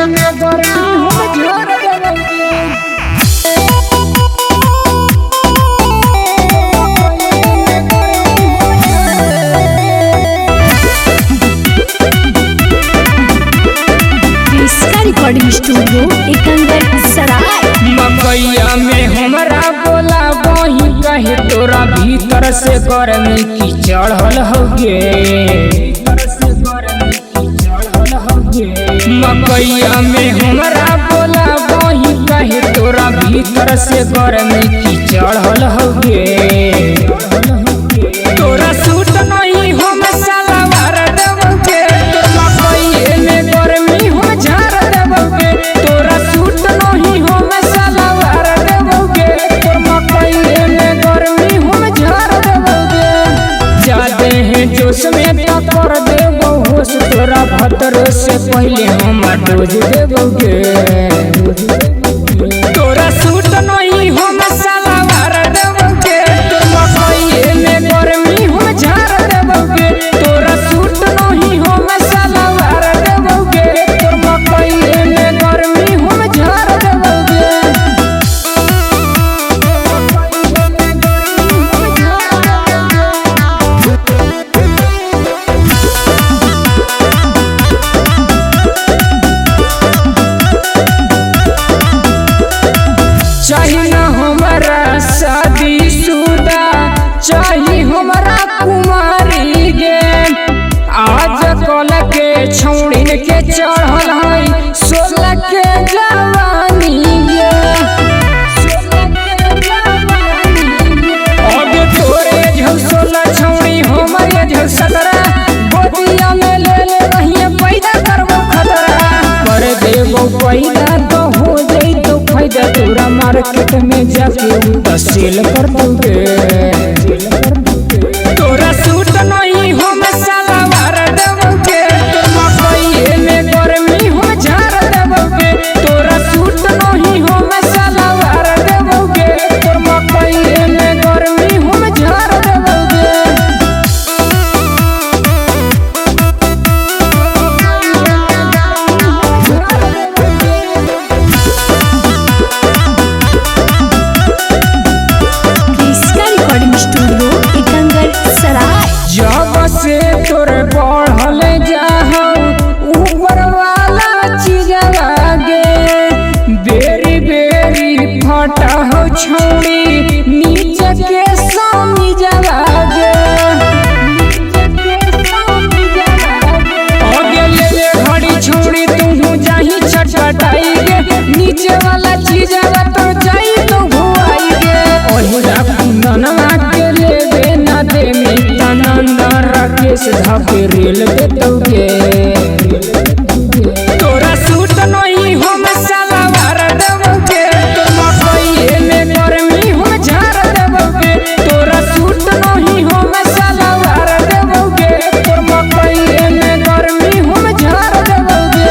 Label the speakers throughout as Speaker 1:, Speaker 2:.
Speaker 1: में गर्मी हम झर देबे।
Speaker 2: रिकॉर्डिंग स्टूडियो एकंगर सराय।
Speaker 1: मकैया में हमरा बोला बही कहे तोरा भीतर से गर्मी की चढ़ल होगे। मकैया में हमरा बोला बही कहे तोरा भीतर से गर्मी की चढ़ल होगे। तोरा सूट नहीं हम सलवार देबोगे। मकैया में गर्मी हम झर देबोगे। तोरा सूट नहीं हम सलवार देबोगे। तोर मकैया में गर्मी हम झर देबोगे। जाते हैं जोश में कर देबो होश तोरा भतर से पहले हम डोज देबोगे। तोरा सूट नहीं हम सलवार देबोगे। तोर मकैया में गर्मी हम झर देबोगे। तोरा सूट नहीं हम सलवार देबोगे। तोर मकैया में गर्मी हम झर देबोगे। चाही ना हमारा शादी शुदा, चाही हमारा कुमारी गे। आज कल के छौड़िन के चढ़ल है 16 के जवानी गे। आगे तोरे झौ 16 छौड़ी हमारे झौ 17। गोदिया में ले रहिए पैदा करबो खतरा। कर देबो पैदा तो हो जइतो फायदा। तोरा मार्केट में जाके सेल कर दोगे। तोरा सूट नहीं हम सलवार देबोगे। तोर मकैया में गर्मी हम झर देबोगे। तोरा सूट नहीं हम सलवार देबोगे। तोर मकैया में गर्मी हम झर देबोगे।
Speaker 2: रिकॉर्डिंग स्टूडियो एकंगर सराय।
Speaker 1: जब से तोर बढ़ल जाहौ ऊपर वाला चीजवा गे। बेरी बेरी फटा हो छौड़ी नीचे के सामी जवा गे। आगे ले घड़ी छौड़ी तू जाही छटपटाई गे। नीचे वाला चीजवा तो जाई तो भुआई गे। ओहिला कुंदनवा के लेबे ना दे मितानंद राकेश धाके रेल देतोगे। तोरा सूट नहीं हम सलवार देबोगे। तोर मकैया में गर्मी हम झर देबोगे। तोरा सूट नहीं हम सलवार देबोगे। तोर मकैया में गर्मी हम झर देबोगे।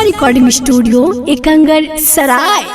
Speaker 2: रिकॉर्डिंग स्टूडियो एकंगर सराय।